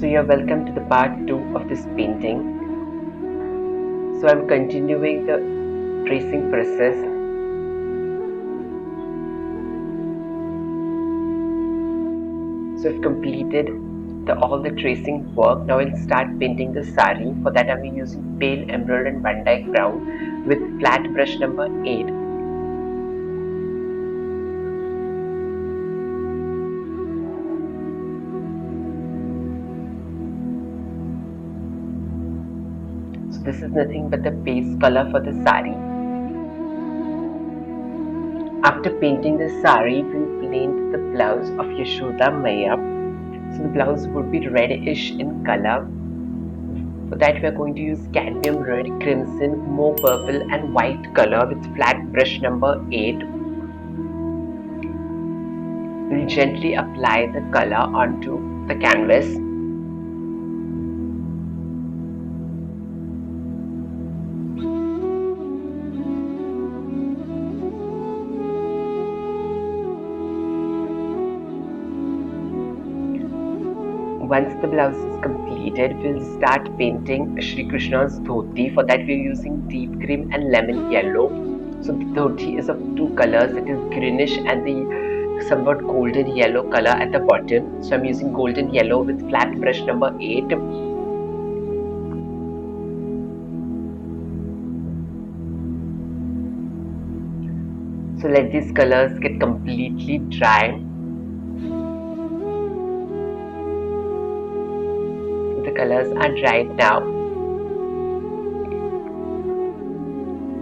So you're welcome to the part 2 of this painting. So I'm continuing the tracing process. So I've completed all the tracing work. Now I'll start painting the sari. For that I'm using pale emerald and Vandyke brown with flat brush number 8. So this is nothing but the base color for the sari. After painting the sari, we'll paint the blouse of Yashoda Maiya. So the blouse would be reddish in color. For that we are going to use cadmium red, crimson, more purple and white color with flat brush number 8. We'll gently apply the color onto the canvas. Once the blouse is completed, we'll start painting Shri Krishna's dhoti. For that we're using deep cream and lemon yellow. So the dhoti is of two colors, it is greenish and the somewhat golden yellow color at the bottom. So I'm using golden yellow with flat brush number 8. So let these colors get completely dry. The colors are dried now.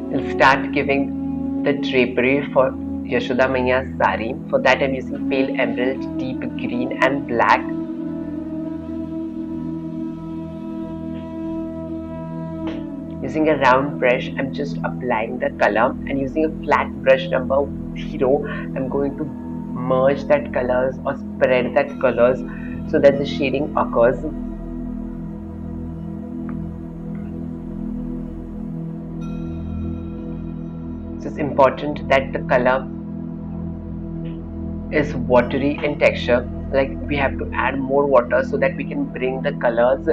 We'll start giving the drapery for Yashoda Maiya's sari. For that I'm using pale emerald, deep green and black. Using a round brush, I'm just applying the color, and using a flat brush number 0, I'm going to merge that colors or spread that colors so that the shading occurs. So it's important that the color is watery in texture, like we have to add more water so that we can bring the colors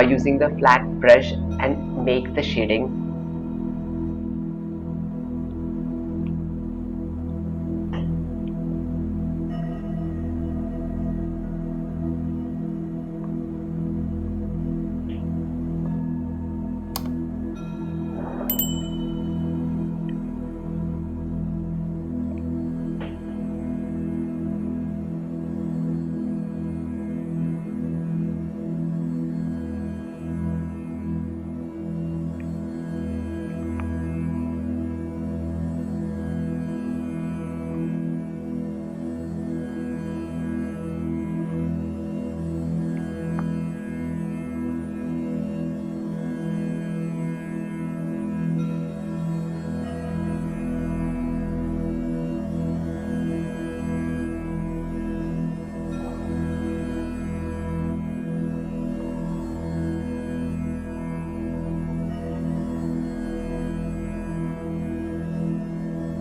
using the flat brush and make the shading.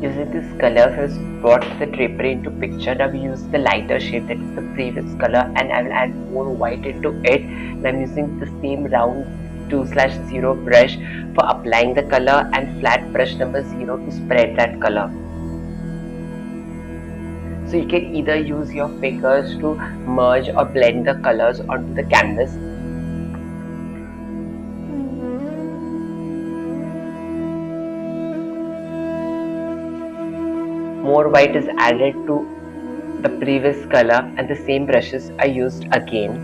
Using this color has brought the drapery into picture. Now we use the lighter shade, that is the previous color, and I will add more white into it. And I'm using the same round 2/0 brush for applying the color and flat brush number 0 to spread that color. So you can either use your fingers to merge or blend the colors onto the canvas. More white is added to the previous color and the same brushes are used again.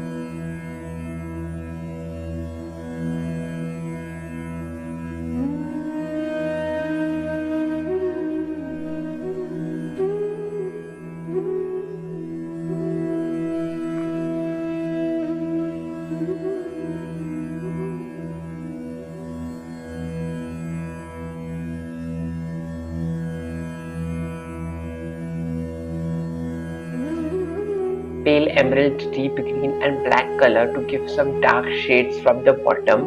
Pale emerald, deep green and black color to give some dark shades from the bottom.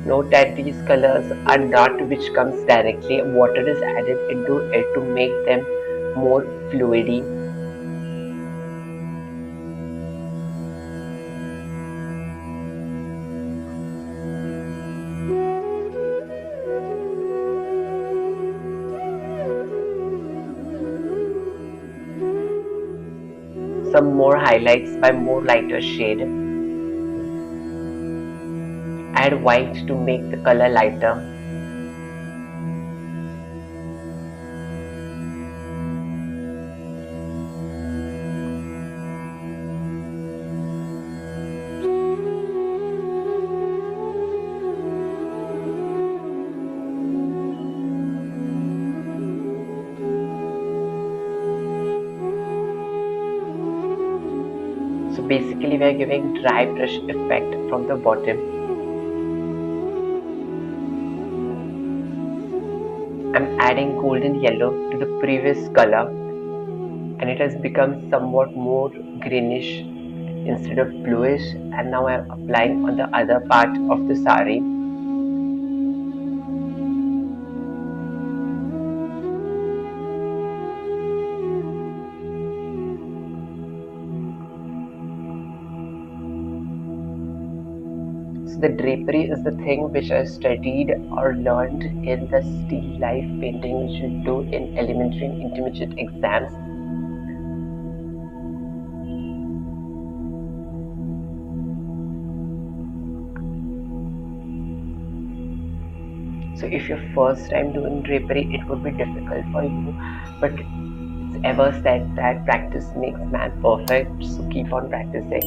Note that these colors are not which comes directly. Water is added into it to make them more fluidy. Some more highlights by more lighter shade. Add white to make the color lighter. So basically we are giving dry brush effect from the bottom. I'm adding golden yellow to the previous color and it has become somewhat more greenish instead of bluish, and now I'm applying on the other part of the sari. So the drapery is the thing which I studied or learned in the still life painting which you do in elementary and intermediate exams. So if you're first time doing drapery, it would be difficult for you, but it's ever said that practice makes man perfect, so keep on practicing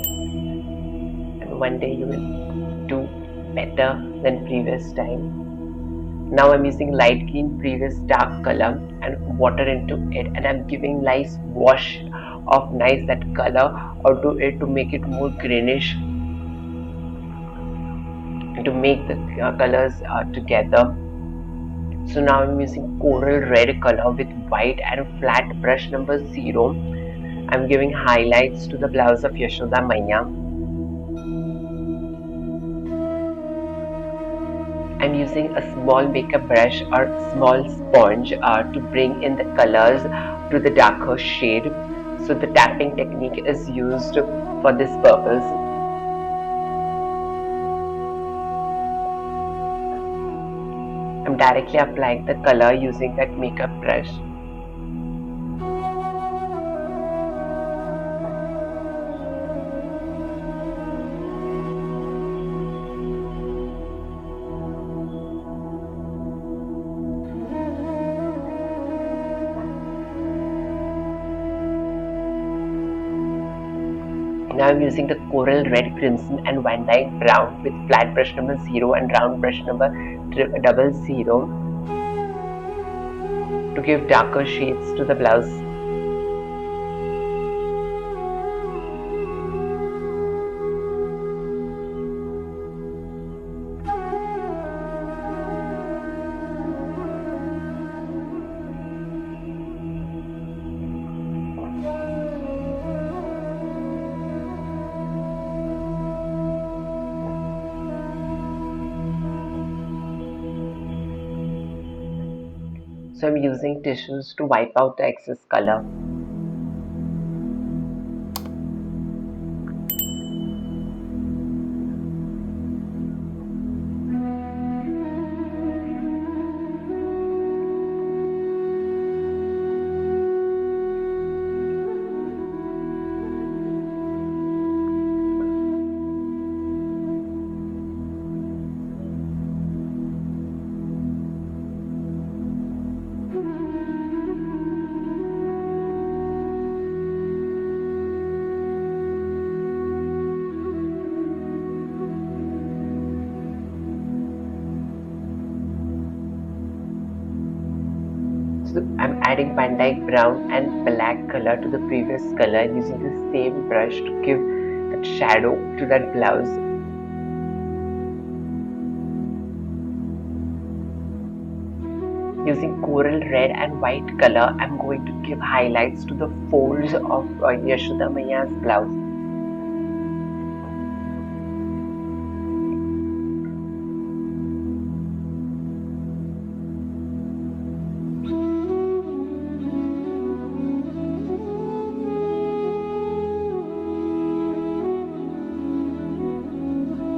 and one day you will do better than previous time. Now I'm using light green previous dark color and water into it, and I'm giving nice wash of nice that color onto it to make it more greenish and to make the colors together. So now I'm using coral red color with white and flat brush number 0. I'm giving highlights to the blouse of Yashoda Maiya. I'm using a small makeup brush or small sponge to bring in the colors to the darker shade. So the tapping technique is used for this purpose. I'm directly applying the color using that makeup brush. Now I'm using the coral red, crimson and Vandyke brown with flat brush number 0 and round brush number 00 to give darker shades to the blouse. So I'm using tissues to wipe out the excess color. So I'm adding Vandyke brown and black color to the previous color using the same brush to give that shadow to that blouse. Using coral red and white color, I'm going to give highlights to the folds of Yashoda Maiya's blouse.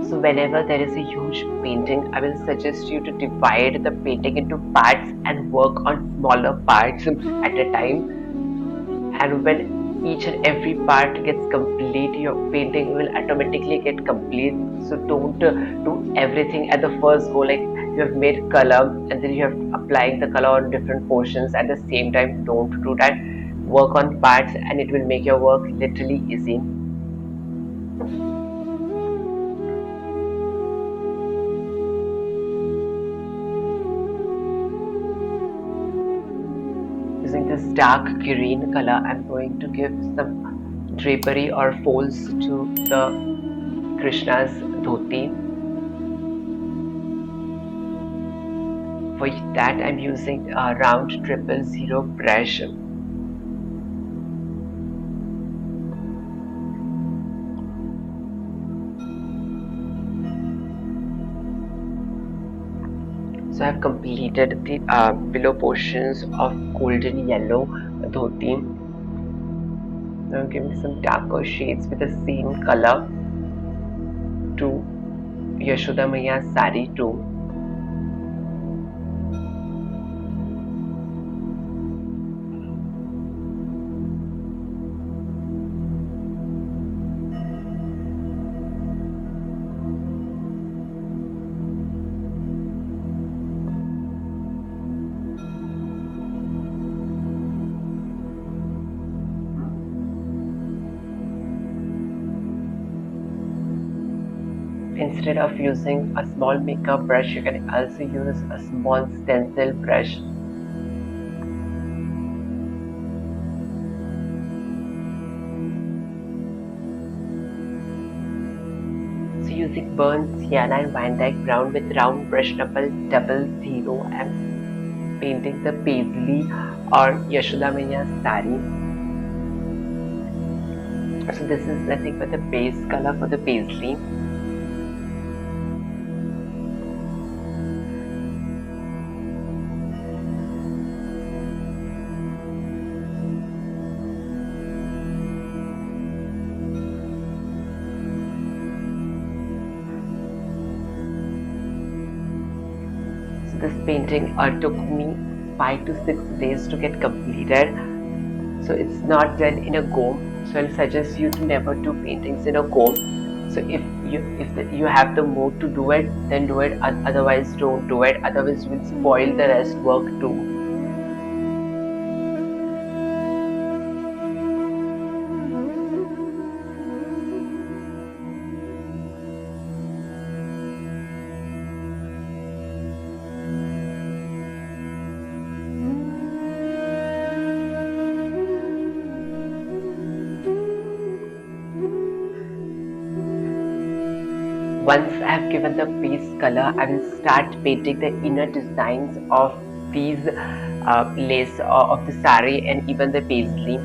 So whenever there is a huge painting, I will suggest you to divide the painting into parts and work on smaller parts at a time. And when each and every part gets complete, your painting will automatically get complete. So don't do everything at the first go, like you have made color and then you have applying the color on different portions at the same time. Don't do that. Work on parts and it will make your work literally easy. Using this dark green color, I'm going to give some drapery or folds to the Krishna's dhoti. For that, I'm using a round 000 brush. So I've completed the below portions of golden yellow dhoti. Now I'm giving some darker shades with the same color to Yashoda Maiya's sari too. Instead of using a small makeup brush, you can also use a small stencil brush. So using burnt sienna and Vandyke brown with round brush number 00, I'm painting the paisley or Yashoda Maiya's sari. So this is nothing but the base color for the paisley. This painting took me 5 to 6 days to get completed. So it's not done in a go. So I'll suggest you to never do paintings in a go. So if you have the mood to do it, then do it. Otherwise, don't do it. Otherwise, you will spoil the rest work too. Once I have given the base color, I will start painting the inner designs of these lace of the sari and even the paisley.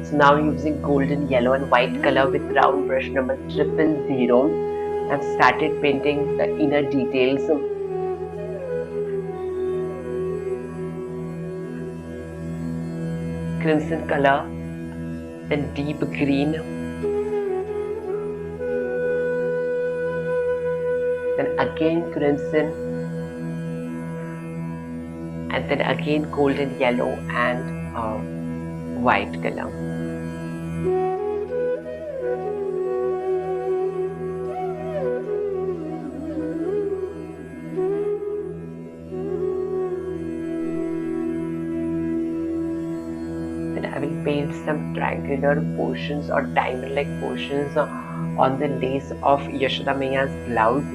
So now using golden yellow and white color with round brush number 000, I've started painting the inner details. Crimson color, then deep green, then again crimson, and then again golden yellow and white color. Then I will paint some triangular portions or diamond-like portions on the lace of Yashoda Maiya's blouse.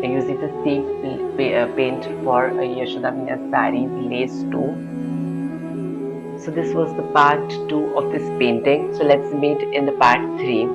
Using the same paint for Yashoda Maiya's sari lace too. So this was the part 2 of this painting. So let's meet in the part 3.